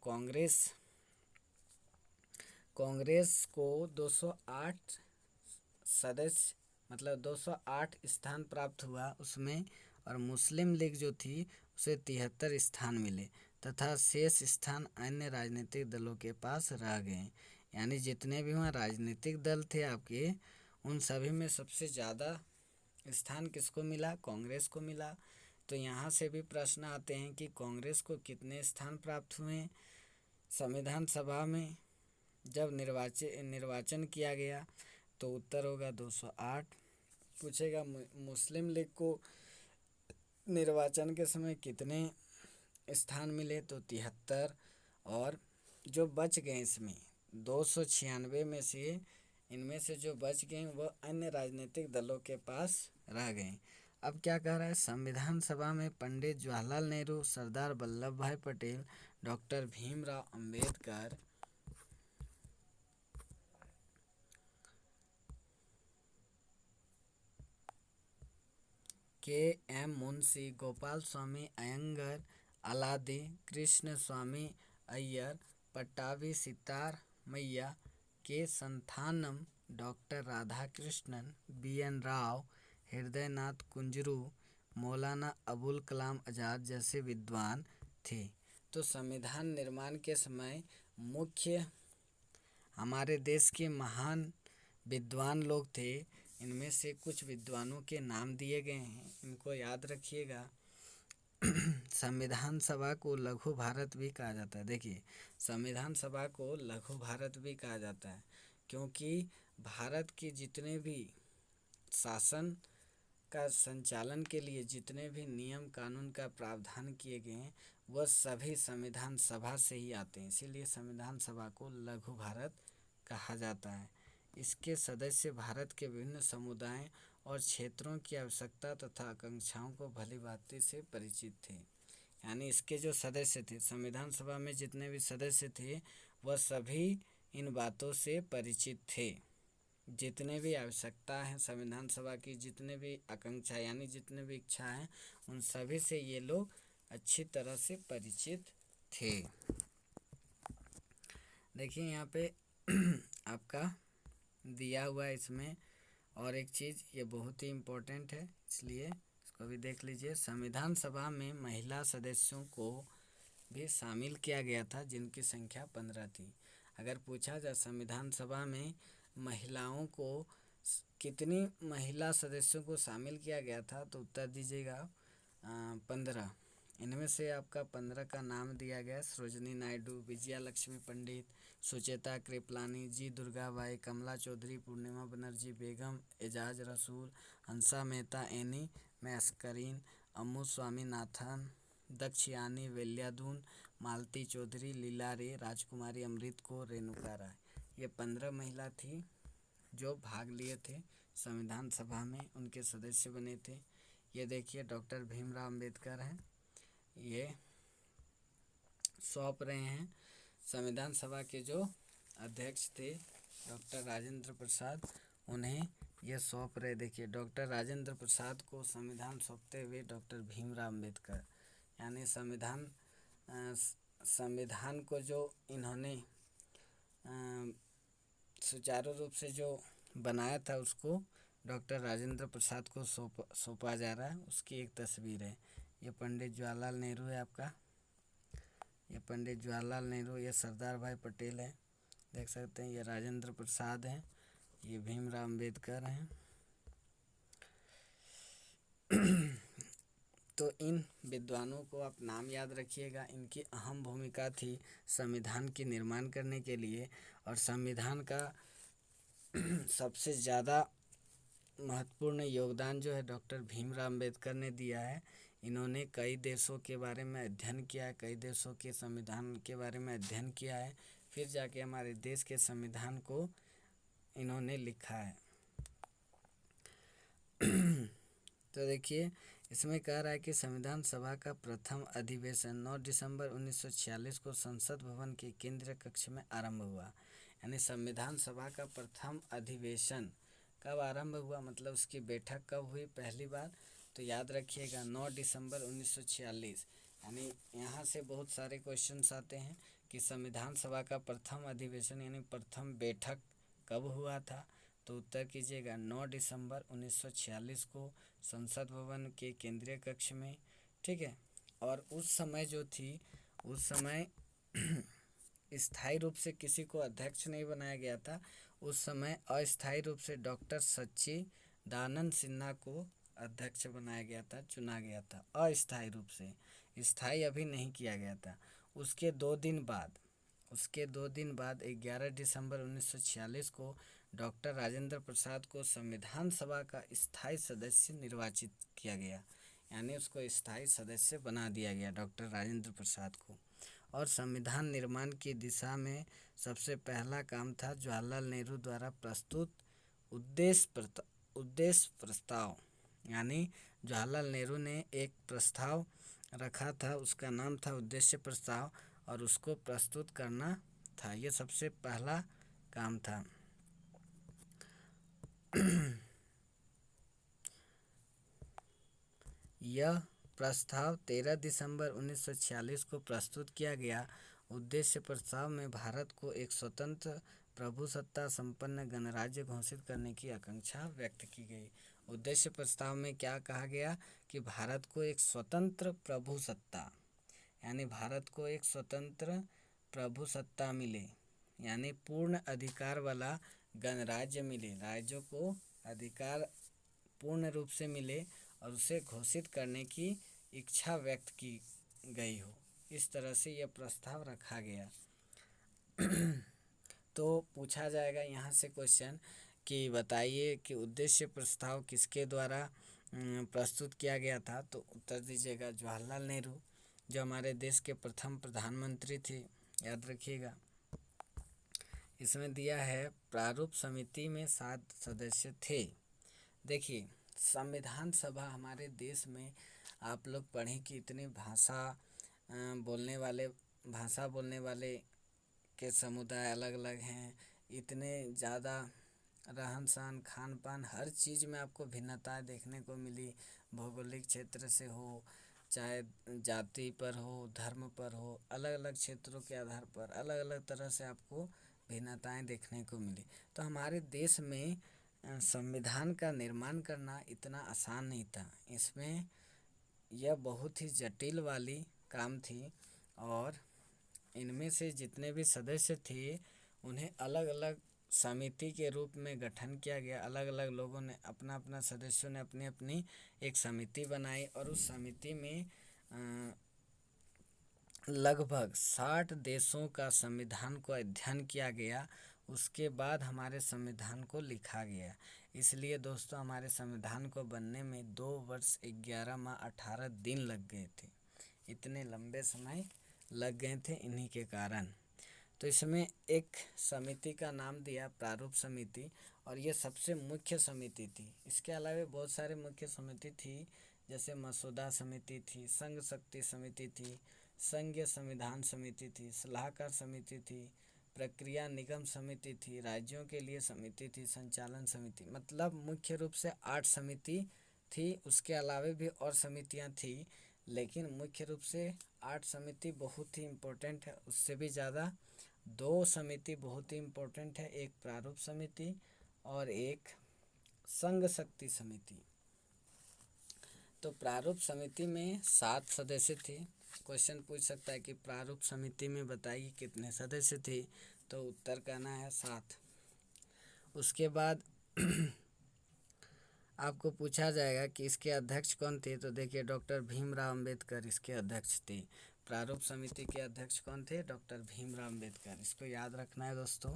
कांग्रेस को 208 सदस्य मतलब 208 स्थान प्राप्त हुआ उसमें, और मुस्लिम लीग जो थी उसे 73 स्थान मिले तथा शेष स्थान अन्य राजनीतिक दलों के पास रह गए। यानी जितने भी वहाँ राजनीतिक दल थे आपके, उन सभी में सबसे ज़्यादा स्थान किसको मिला, कांग्रेस को मिला। तो यहाँ से भी प्रश्न आते हैं कि कांग्रेस को कितने स्थान प्राप्त हुए संविधान सभा में जब निर्वाचन किया गया, तो उत्तर होगा 208। पूछेगा मुस्लिम लीग को निर्वाचन के समय कितने स्थान मिले, तो 73। और जो बच गए इसमें 296 में से, इनमें से जो बच गए वह अन्य राजनीतिक दलों के पास रह गए। अब क्या कह रहा है, संविधान सभा में पंडित जवाहरलाल नेहरू, सरदार वल्लभ भाई पटेल, डॉक्टर भीमराव अंबेडकर, के.एम. मुंशी, गोपाल स्वामी अयंगर, अलादी कृष्ण स्वामी अय्यर, पट्टाभी सितार मैया, के संथानम, डॉक्टर राधाकृष्णन, बी.एन. राव, हृदयनाथ कुंजरू, मौलाना अबुल कलाम आज़ाद जैसे विद्वान थे। तो संविधान निर्माण के समय मुख्य हमारे देश के महान विद्वान लोग थे। इनमें से कुछ विद्वानों के नाम दिए गए हैं, इनको याद रखिएगा। संविधान सभा को लघु भारत भी कहा जाता है। देखिए संविधान सभा को लघु भारत भी कहा जाता है क्योंकि भारत के जितने भी शासन का संचालन के लिए जितने भी नियम कानून का प्रावधान किए गए हैं वह सभी संविधान सभा से ही आते हैं, इसीलिए संविधान सभा को लघु भारत कहा जाता है। इसके सदस्य भारत के विभिन्न समुदायों और क्षेत्रों की आवश्यकता तथा आकांक्षाओं को भलीभांति से परिचित थे। यानी इसके जो सदस्य थे, संविधान सभा में जितने भी सदस्य थे वह सभी इन बातों से परिचित थे। जितने भी आवश्यकता हैं संविधान सभा की, जितने भी आकांक्षा यानी जितने भी इच्छा हैं, उन सभी से ये लोग अच्छी तरह से परिचित थे। देखिए यहाँ पे आपका दिया हुआ है इसमें, और एक चीज़ ये बहुत ही इम्पोर्टेंट है इसलिए इसको भी देख लीजिए। संविधान सभा में महिला सदस्यों को भी शामिल किया गया था जिनकी संख्या 15 थी। अगर पूछा जाए संविधान सभा में महिलाओं को कितनी महिला सदस्यों को शामिल किया गया था, तो उत्तर दीजिएगा 15। इनमें से आपका 15 का नाम दिया गया: सरोजिनी नायडू, विजया लक्ष्मी पंडित, सुचेता कृपलानी, जी दुर्गाबाई, कमला चौधरी, पूर्णिमा बनर्जी, बेगम एजाज रसूल, हंसा मेहता, एनी मैस्करीन, अम्मू स्वामीनाथन, दक्षयानी वेल्यादून, मालती चौधरी, लीला रे, राजकुमारी अमृत कौर, रेणुका राय। ये 15 महिला थी जो भाग लिए थे संविधान सभा में, उनके सदस्य बने थे। ये देखिए डॉक्टर भीमराव अंबेडकर हैं, ये सौंप रहे हैं संविधान सभा के जो अध्यक्ष थे डॉक्टर राजेंद्र प्रसाद, उन्हें ये सौंप रहे। देखिए डॉक्टर राजेंद्र प्रसाद को संविधान सौंपते हुए डॉक्टर भीमराव अंबेडकर, यानी संविधान को जो इन्होंने सुचारू रूप से जो बनाया था उसको डॉक्टर राजेंद्र प्रसाद को सौंपा जा रहा है। उसकी एक तस्वीर है। ये पंडित जवाहरलाल नेहरू है आपका, ये पंडित जवाहरलाल नेहरू, ये सरदार भाई पटेल है, देख सकते हैं। ये राजेंद्र प्रसाद हैं, ये भीमराव अंबेडकर हैं। तो इन विद्वानों को आप नाम याद रखिएगा। इनकी अहम भूमिका थी संविधान के निर्माण करने के लिए, और संविधान का सबसे ज़्यादा महत्वपूर्ण योगदान जो है डॉक्टर भीमराव अंबेडकर ने दिया है। इन्होंने कई देशों के बारे में अध्ययन किया है, कई देशों के संविधान के बारे में अध्ययन किया है, फिर जाके हमारे देश के संविधान को इन्होंने लिखा है। तो देखिए इसमें कह रहा है कि संविधान सभा का प्रथम अधिवेशन 9 दिसंबर 1946 को संसद भवन के केंद्रीय कक्ष में आरंभ हुआ। यानी संविधान सभा का प्रथम अधिवेशन कब आरंभ हुआ, मतलब उसकी बैठक कब हुई पहली बार, तो याद रखिएगा 9 दिसंबर 1946। यानी यहाँ से बहुत सारे क्वेश्चंस आते हैं कि संविधान सभा का प्रथम अधिवेशन यानी प्रथम बैठक कब हुआ था, तो उत्तर कीजिएगा 9 दिसंबर 1946 को संसद भवन के केंद्रीय कक्ष में। ठीक है, और उस समय जो थी, उस समय स्थायी रूप से किसी को अध्यक्ष नहीं बनाया गया था। उस समय अस्थायी रूप से डॉक्टर सच्चिदानंद सिन्हा को अध्यक्ष बनाया गया था, चुना गया था अस्थायी रूप से, स्थायी अभी नहीं किया गया था। उसके 2 दिन बाद 11 दिसंबर 1946 को डॉक्टर राजेंद्र प्रसाद को संविधान सभा का स्थायी सदस्य निर्वाचित किया गया, यानी उसको स्थायी सदस्य बना दिया गया डॉक्टर राजेंद्र प्रसाद को। और संविधान निर्माण की दिशा में सबसे पहला काम था जवाहरलाल नेहरू द्वारा प्रस्तुत उद्देश्य प्रस्ताव, यानी जवाहरलाल नेहरू ने एक प्रस्ताव रखा था, उसका नाम था उद्देश्य प्रस्ताव, और उसको प्रस्तुत करना था, ये सबसे पहला काम था। यह प्रस्ताव 13 दिसंबर 1946 को प्रस्तुत किया गया। उद्देश्य प्रस्ताव में भारत को एक स्वतंत्र प्रभुसत्ता संपन्न गणराज्य घोषित करने की आकांक्षा व्यक्त की गई। उद्देश्य प्रस्ताव में क्या कहा गया कि भारत को एक स्वतंत्र प्रभुसत्ता, यानी भारत को एक स्वतंत्र प्रभुसत्ता मिले, यानी पूर्ण अधिकार वाला गणराज्य मिले, राज्यों को अधिकार पूर्ण रूप से मिले और उसे घोषित करने की इच्छा व्यक्त की गई हो, इस तरह से यह प्रस्ताव रखा गया। तो पूछा जाएगा यहाँ से क्वेश्चन कि बताइए कि उद्देश्य प्रस्ताव किसके द्वारा प्रस्तुत किया गया था, तो उत्तर दीजिएगा जवाहरलाल नेहरू, जो हमारे देश के प्रथम प्रधानमंत्री थे, याद रखिएगा। इसमें दिया है प्रारूप समिति में 7 सदस्य थे। देखिए संविधान सभा हमारे देश में आप लोग पढ़ें कि इतनी भाषा बोलने वाले के समुदाय अलग अलग हैं, इतने ज़्यादा रहन सहन खान पान हर चीज़ में आपको भिन्नताएं देखने को मिली, भौगोलिक क्षेत्र से हो, चाहे जाति पर हो, धर्म पर हो, अलग अलग क्षेत्रों के आधार पर अलग अलग तरह से आपको भिन्नताएं देखने को मिली। तो हमारे देश में संविधान का निर्माण करना इतना आसान नहीं था, इसमें यह बहुत ही जटिल वाली काम थी, और इनमें से जितने भी सदस्य थे उन्हें अलग अलग समिति के रूप में गठन किया गया। अलग अलग लोगों ने सदस्यों ने अपनी अपनी एक समिति बनाई, और उस समिति में लगभग 60 देशों का संविधान को अध्ययन किया गया, उसके बाद हमारे संविधान को लिखा गया। इसलिए दोस्तों हमारे संविधान को बनने में 2 वर्ष 11 माह 18 दिन लग गए थे। इतने लंबे समय लग गए थे इन्हीं के कारण। तो इसमें एक समिति का नाम दिया प्रारूप समिति, और ये सबसे मुख्य समिति थी। इसके अलावा बहुत सारे मुख्य समिति थी, जैसे मसौदा समिति थी, संघ शक्ति समिति थी, संघीय संविधान समिति थी, सलाहकार समिति थी, प्रक्रिया निगम समिति थी, राज्यों के लिए समिति थी, संचालन समिति। मतलब मुख्य रूप से 8 समिति थी। उसके अलावा भी और समितियां थी, लेकिन मुख्य रूप से 8 समिति बहुत ही इम्पोर्टेंट है। उससे भी ज़्यादा 2 समिति बहुत ही इम्पोर्टेंट है, एक प्रारूप समिति और एक संघ शक्ति समिति। तो प्रारूप समिति में 7 सदस्य थे। क्वेश्चन पूछ सकता है कि प्रारूप समिति में बताइए कितने सदस्य थे, तो उत्तर कहना है 7। उसके बाद आपको पूछा जाएगा कि इसके अध्यक्ष कौन थे, तो देखिए डॉक्टर भीमराव अंबेडकर इसके अध्यक्ष थे। प्रारूप समिति के अध्यक्ष कौन थे? डॉक्टर भीमराव अंबेडकर। इसको याद रखना है दोस्तों,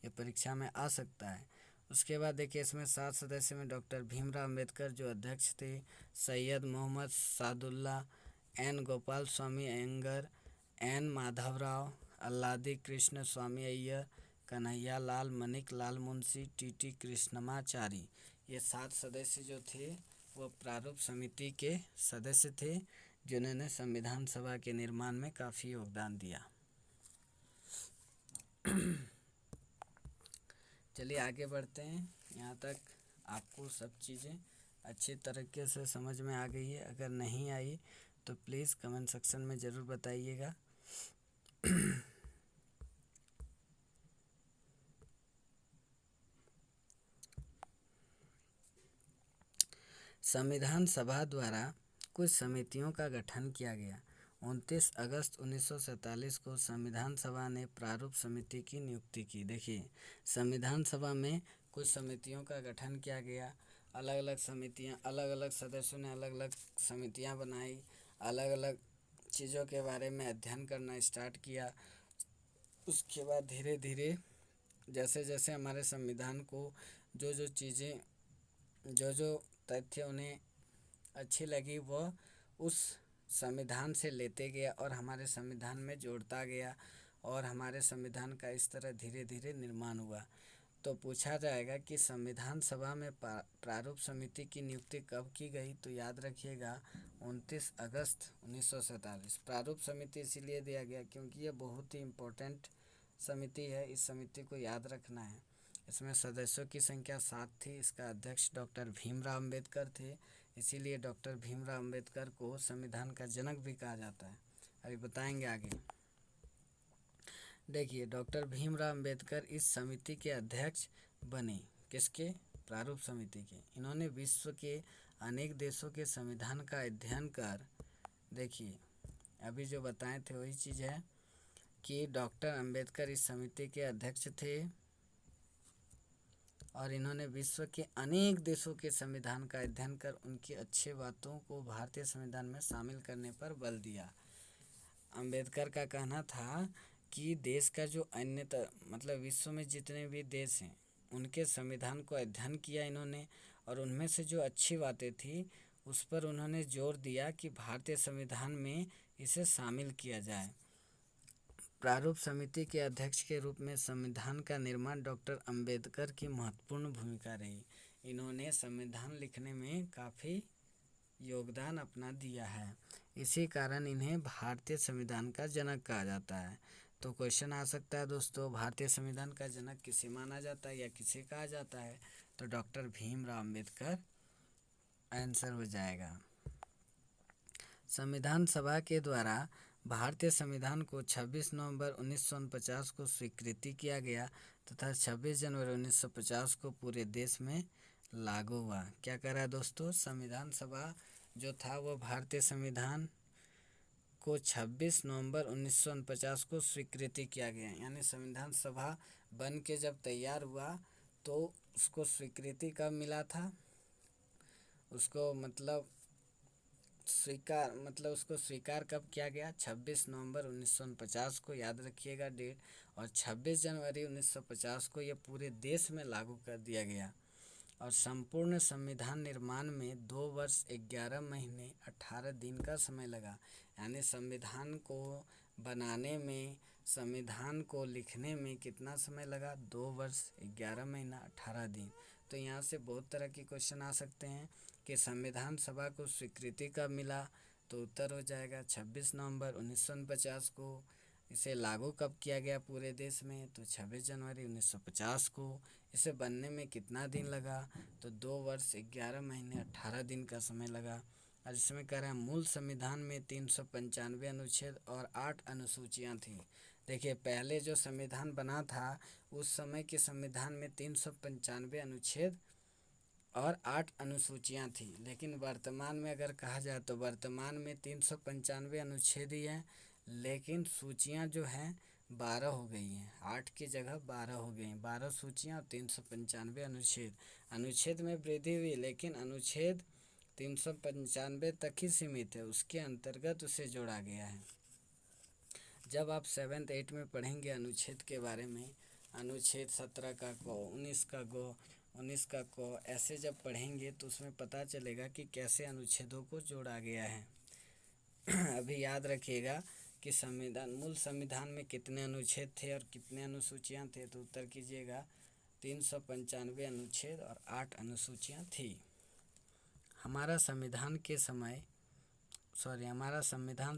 ये परीक्षा में आ सकता है। उसके बाद देखिए इसमें 7 सदस्य में डॉक्टर भीमराव अंबेडकर जो अध्यक्ष थे, सैयद मोहम्मद सादुल्ला, एन गोपाल स्वामी अयंगर, एन माधवराव, अल्लादी कृष्ण स्वामी अय्यर, कन्हैया लाल, मनिक लाल मुंशी, टी कृष्णमाचारी, ये 7 सदस्य जो थे वो प्रारूप समिति के सदस्य थे, जिन्होंने संविधान सभा के निर्माण में काफ़ी योगदान दिया। चलिए आगे बढ़ते हैं। यहाँ तक आपको सब चीज़ें अच्छी तरीके से समझ में आ गई है। अगर नहीं आई तो प्लीज़ कमेंट सेक्शन में ज़रूर बताइएगा। संविधान सभा द्वारा कुछ समितियों का गठन किया गया। 29 अगस्त 1947 को संविधान सभा ने प्रारूप समिति की नियुक्ति की। देखिए संविधान सभा में कुछ समितियों का गठन किया गया। अलग अलग समितियां, अलग अलग सदस्यों ने अलग अलग समितियां बनाई, अलग अलग चीज़ों के बारे में अध्ययन करना स्टार्ट किया। उसके बाद धीरे धीरे जैसे जैसे हमारे संविधान को जो जो चीज़ें, जो जो तथ्य उन्हें अच्छी लगी, वह उस संविधान से लेते गया और हमारे संविधान में जोड़ता गया, और हमारे संविधान का इस तरह धीरे धीरे निर्माण हुआ। तो पूछा जाएगा कि संविधान सभा में प्रारूप समिति की नियुक्ति कब की गई, तो याद रखिएगा 29 अगस्त 1947। प्रारूप समिति इसीलिए दिया गया क्योंकि ये बहुत ही इम्पोर्टेंट समिति है, इस समिति को याद रखना है। इसमें सदस्यों की संख्या 7 थी। इसका अध्यक्ष डॉक्टर भीमराव अंबेडकर थे, इसीलिए डॉक्टर भीमराव अंबेडकर को संविधान का जनक भी कहा जाता है। अभी बताएंगे आगे। देखिए डॉक्टर भीमराव अंबेडकर इस समिति के अध्यक्ष बने। किसके? प्रारूप समिति के। इन्होंने विश्व के अनेक देशों के संविधान का अध्ययन कर, देखिए अभी जो बताए थे वही चीज़ है कि डॉक्टर अंबेडकर इस समिति के अध्यक्ष थे, और इन्होंने विश्व के अनेक देशों के संविधान का अध्ययन कर उनकी अच्छी बातों को भारतीय संविधान में शामिल करने पर बल दिया। अंबेडकर का कहना था कि देश का जो अन्य मतलब विश्व में जितने भी देश हैं उनके संविधान को अध्ययन किया इन्होंने, और उनमें से जो अच्छी बातें थी उस पर उन्होंने जोर दिया कि भारतीय संविधान में इसे शामिल किया जाए। प्रारूप समिति के अध्यक्ष के रूप में संविधान का निर्माण डॉक्टर अंबेडकर की महत्वपूर्ण भूमिका रही। इन्होंने संविधान लिखने में काफ़ी योगदान अपना दिया है, इसी कारण इन्हें भारतीय संविधान का जनक कहा जाता है। तो क्वेश्चन आ सकता है दोस्तों, भारतीय संविधान का जनक किसे माना जाता है या किसे कहा जाता है, तो डॉक्टर भीमराव अंबेडकर आंसर हो जाएगा। संविधान सभा के द्वारा भारतीय संविधान को 26 नवंबर 1949 को स्वीकृति किया गया तथा 26 जनवरी 1950 को पूरे देश में लागू हुआ। क्या कर रहा है दोस्तों? संविधान सभा जो था वो भारतीय संविधान को 26 नवंबर 1949 को स्वीकृति किया गया, यानी संविधान सभा बन के जब तैयार हुआ तो उसको स्वीकृति कब मिला था? उसको मतलब स्वीकार मतलब उसको स्वीकार कब किया गया? 26 नवंबर 1949 को, याद रखिएगा डेट। और 26 जनवरी 1950 को ये पूरे देश में लागू कर दिया गया। और संपूर्ण संविधान निर्माण में 2 वर्ष 11 महीने 18 दिन का समय लगा। यानी संविधान को बनाने में, संविधान को लिखने में कितना समय लगा? 2 वर्ष 11 महीना 18 दिन। तो यहाँ से बहुत तरह के क्वेश्चन आ सकते हैं कि संविधान सभा को स्वीकृति कब मिला? तो उत्तर हो जाएगा 26 नवंबर 1949 को। इसे लागू कब किया गया पूरे देश में? तो 26 जनवरी 1950 को। इसे बनने में कितना दिन लगा? तो 2 वर्ष 11 महीने 18 दिन का समय लगा। और इसमें कह रहे हैं मूल संविधान में 395 अनुच्छेद और 8 अनुसूचियाँ थीं। देखिए पहले जो संविधान बना था उस समय के संविधान में 395 अनुच्छेद और 8 अनुसूचियाँ थी। लेकिन वर्तमान में अगर कहा जाए तो वर्तमान में 395 अनुच्छेद ही हैं, लेकिन सूचियाँ जो हैं 12 हो गई हैं। 8 की जगह 12 हो गई हैं। 12 सूचियाँ और 395 अनुच्छेद। अनुच्छेद में वृद्धि हुई, लेकिन अनुच्छेद 395 तक ही सीमित है, उसके अंतर्गत उसे जोड़ा गया है। जब आप 7th 8 में पढ़ेंगे अनुच्छेद के बारे में, अनुच्छेद 17 का को, 19 का गो, 19 का को, ऐसे जब पढ़ेंगे तो उसमें पता चलेगा कि कैसे अनुच्छेदों को जोड़ा गया है। अभी याद रखिएगा कि मूल संविधान में कितने अनुच्छेद थे और कितने अनुसूचियाँ थे? तो उत्तर कीजिएगा 395 अनुच्छेद और 8 अनुसूचियाँ थी। हमारा संविधान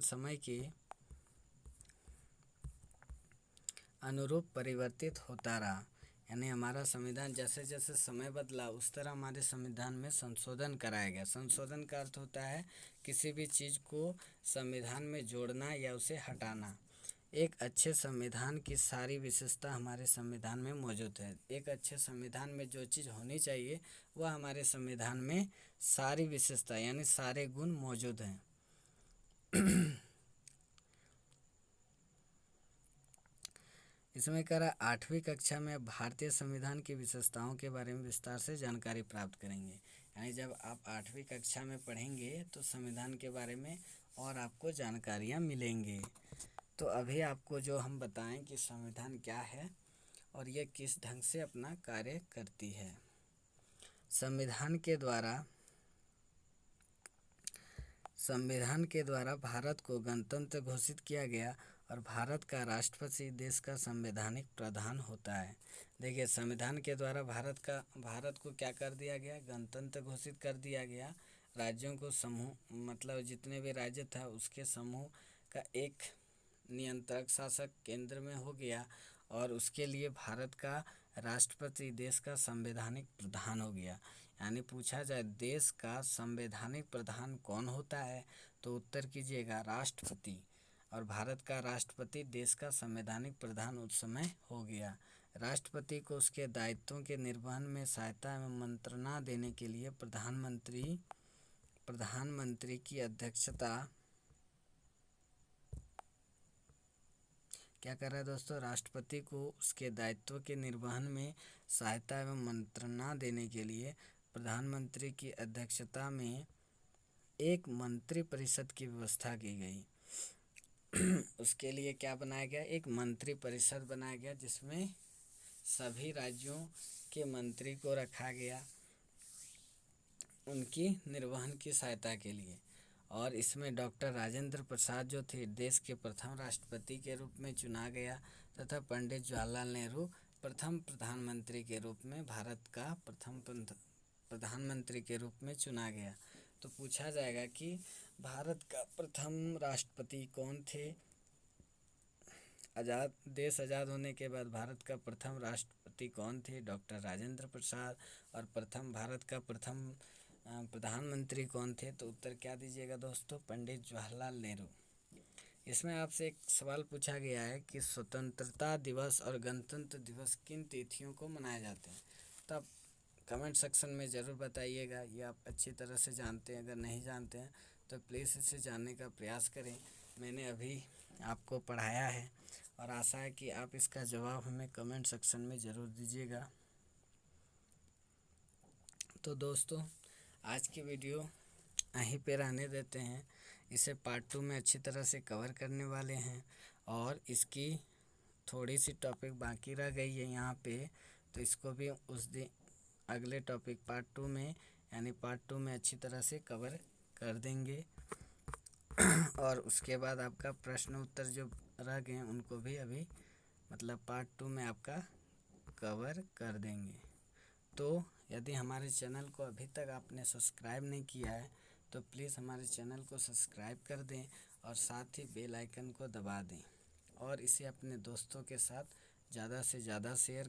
समय के अनुरूप परिवर्तित होता रहा। यानी हमारा संविधान जैसे जैसे समय बदला उस तरह हमारे संविधान में संशोधन कराया गया। संशोधन का अर्थ होता है किसी भी चीज़ को संविधान में जोड़ना या उसे हटाना। एक अच्छे संविधान की सारी विशेषता हमारे संविधान में मौजूद है। एक अच्छे संविधान में जो चीज़ होनी चाहिए वह हमारे संविधान में सारी विशेषता यानी सारे गुण मौजूद हैं। इसमें कह रहा 8वीं कक्षा में भारतीय संविधान की विशेषताओं के बारे में विस्तार से जानकारी प्राप्त करेंगे। यानी जब आप 8वीं कक्षा में पढ़ेंगे तो संविधान के बारे में और आपको जानकारियाँ मिलेंगे। तो अभी आपको जो हम बताएं कि संविधान क्या है और ये किस ढंग से अपना कार्य करती है। संविधान के द्वारा भारत को गणतंत्र घोषित किया गया और भारत का राष्ट्रपति देश का संवैधानिक प्रधान होता है। देखिए संविधान के द्वारा भारत को क्या कर दिया गया? गणतंत्र घोषित कर दिया गया। राज्यों को समूह मतलब जितने भी राज्य था उसके समूह का एक नियंत्रक शासक केंद्र में हो गया और उसके लिए भारत का राष्ट्रपति देश का संवैधानिक प्रधान हो गया। यानी पूछा जाए देश का संवैधानिक प्रधान कौन होता है? तो उत्तर कीजिएगा राष्ट्रपति। और भारत का राष्ट्रपति देश का संवैधानिक प्रधान उस समय हो गया। राष्ट्रपति को उसके दायित्वों के निर्वहन में सहायता एवं मंत्रणा देने के लिए प्रधानमंत्री की अध्यक्षता क्या कर रहा है दोस्तों? राष्ट्रपति को उसके दायित्व के निर्वहन में सहायता एवं मंत्रणा देने के लिए प्रधानमंत्री की अध्यक्षता में एक मंत्री परिषद की व्यवस्था की गई। उसके लिए क्या बनाया गया? एक मंत्री परिषद बनाया गया जिसमें सभी राज्यों के मंत्री को रखा गया उनकी निर्वहन की सहायता के लिए। और इसमें डॉक्टर राजेंद्र प्रसाद जो थे देश के प्रथम राष्ट्रपति के रूप में चुना गया तथा पंडित जवाहरलाल नेहरू प्रथम प्रधानमंत्री के रूप में भारत का प्रथम प्रधानमंत्री के रूप में चुना गया। तो पूछा जाएगा कि भारत का प्रथम राष्ट्रपति कौन थे? देश आज़ाद होने के बाद भारत का प्रथम राष्ट्रपति कौन थे? डॉक्टर राजेंद्र प्रसाद। और भारत का प्रथम प्रधानमंत्री कौन थे? तो उत्तर क्या दीजिएगा दोस्तों? पंडित जवाहरलाल नेहरू। इसमें आपसे एक सवाल पूछा गया है कि स्वतंत्रता दिवस और गणतंत्र दिवस किन तिथियों को मनाए जाते हैं? तो आप कमेंट सेक्शन में ज़रूर बताइएगा। ये आप अच्छी तरह से जानते हैं, अगर नहीं जानते हैं तो प्लीज़ इसे जानने का प्रयास करें। मैंने अभी आपको पढ़ाया है और आशा है कि आप इसका जवाब हमें कमेंट सेक्शन में ज़रूर दीजिएगा। तो दोस्तों आज की वीडियो यहीं पे रहने देते हैं। इसे पार्ट 2 में अच्छी तरह से कवर करने वाले हैं और इसकी थोड़ी सी टॉपिक बाकी रह गई है यहाँ पे, तो इसको भी उस दिन अगले टॉपिक पार्ट 2 में यानी पार्ट 2 में अच्छी तरह से कवर कर देंगे। और उसके बाद आपका प्रश्न उत्तर जो रह गए हैं उनको भी अभी मतलब पार्ट 2 में आपका कवर कर देंगे। तो यदि हमारे चैनल को अभी तक आपने सब्सक्राइब नहीं किया है तो प्लीज़ हमारे चैनल को सब्सक्राइब कर दें और साथ ही बेल आइकन को दबा दें और इसे अपने दोस्तों के साथ ज़्यादा से ज़्यादा शेयर करें।